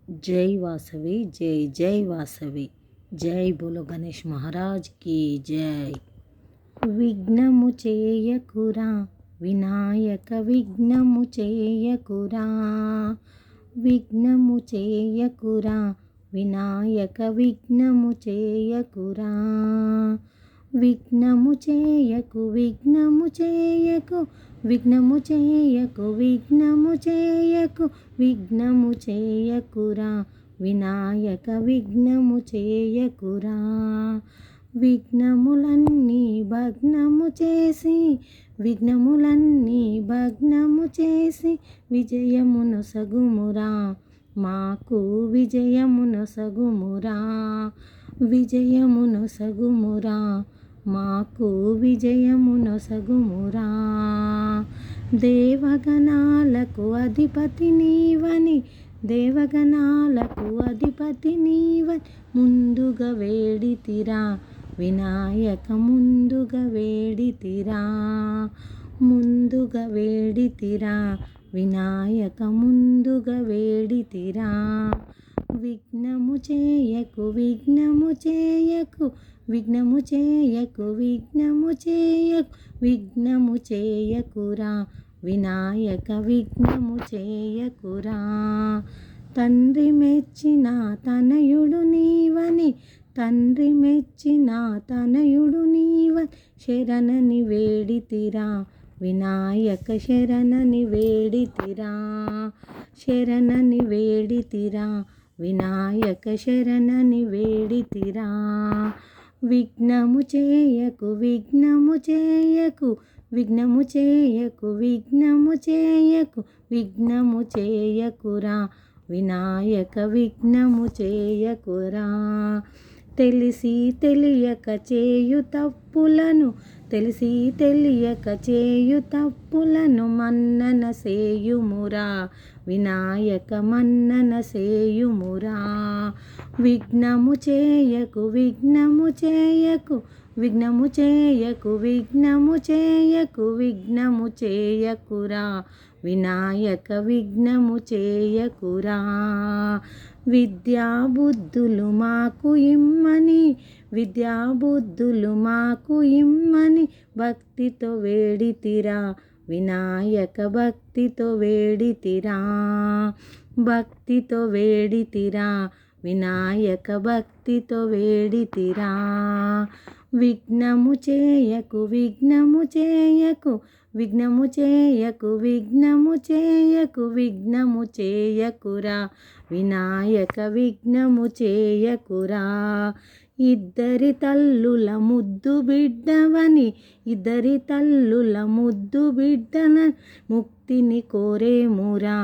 जय वासवी जय जय वासवी जय बोलो गणेश महाराज की जय। విఘ్నము చేయకురా వినాయక విఘ్నము చేయకురా, విఘ్నము చేయకురా వినాయక విఘ్నము చేయకురా, విఘ్నము చేయకు విఘ్నము చేయకు విఘ్నము చేయకు విఘ్నము చేయకు విఘ్నము చేయకురా వినాయక విఘ్నము చేయకురా, విఘ్నములన్నీ భగ్నము చేసి విఘ్నములన్నీ భగ్నము చేసి విజయమునొసగుమురా మాకు విజయమునొసగుమురా, విజయమునొసగుమురా మాకు విజయమునొసగుమురా, దేవగణాలకు అధిపతి నీవని దేవగణాలకు అధిపతి నీవని ముందుగా వేడితిరా వినాయక ముందుగా వేడితిరా, ముందుగా వేడితిరా వినాయక ముందుగా వేడితిరా, విఘ్నము చేయకు విఘ్నము చేయకు విఘ్నము చేయకు విఘ్నము చేయకు విఘ్నము చేయకురా వినాయక విఘ్నము చేయకురా, తండ్రి మెచ్చిన తనయుడు నీవని తండ్రి మెచ్చిన తనయుడు నీవని శరణని వేడితిరా వినాయక శరణని వేడితిరా, శరణని వేడితిరా వినాయక శరణని వేడితిరా, విఘ్నము చేయకు విఘ్నము చేయకు విఘ్నము చేయకు విఘ్నము చేయకు విఘ్నము చేయకురా వినాయక విఘ్నము చేయకురా, తెలిసి తెలియక చేయు తప్పులను తెలిసి తెలియక చేయు తప్పులను మన్నన సేయుమురా వినాయక మన్నన సేయుమురా, విఘ్నము చేయకు విఘ్నము చేయకు విఘ్నము చేయకు విఘ్నము చేయకు విఘ్నము చేయకురా వినాయక విఘ్నము చేయకురా, విద్యాబుద్ధులు మాకు ఇమ్మని విద్యాబుద్ధులు మాకు ఇమ్మని భక్తితో వేడితిరా వినాయక భక్తితో వేడితిరా, భక్తితో వేడితిరా వినాయక భక్తితో వేడితిరా, విఘ్నము చేయకు విఘ్నము చేయకు విఘ్నము చేయకు విఘ్నము చేయకు విఘ్నము చేయకురా వినాయక విఘ్నము చేయకురా, ఇద్దరి తల్లుల ముద్దు బిడ్డవని ఇద్దరి తల్లుల ముద్దు బిడ్డన ముక్తిని కోరేమురా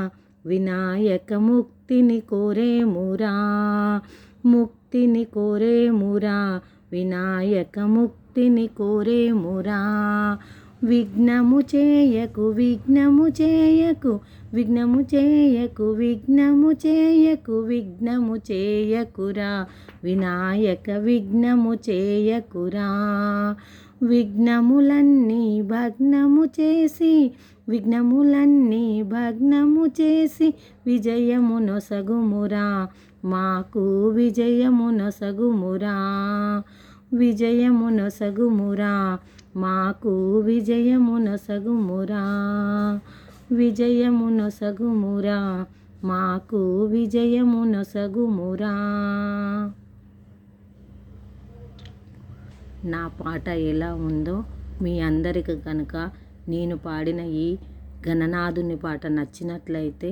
వినాయక ముక్తిని కోరేమురా, ముక్తిని కోరేమురా వినాయక ముక్తిని కోరేమురా, విఘ్నము చేయకు విఘ్నము చేయకు విఘ్నము చేయకు విఘ్నము చేయకు విఘ్నము చేయకురా వినాయక విఘ్నము చేయకురా, విఘ్నములన్నీ భగ్నము చేసి విఘ్నములన్నీ భగ్నము చేసి విజయమునొసగుమురా మాకు విజయమునొసగుమురా, విజయమునొసగుమురా మాకు విజయమునొసగుమురా, విజయమునొసగుమురా మాకు విజయమునొసగుమురా. నా పాట ఎలా ఉందో మీ అందరికి కనుక నేను పాడిన ఈ గణనాథుని పాట నచ్చినట్లయితే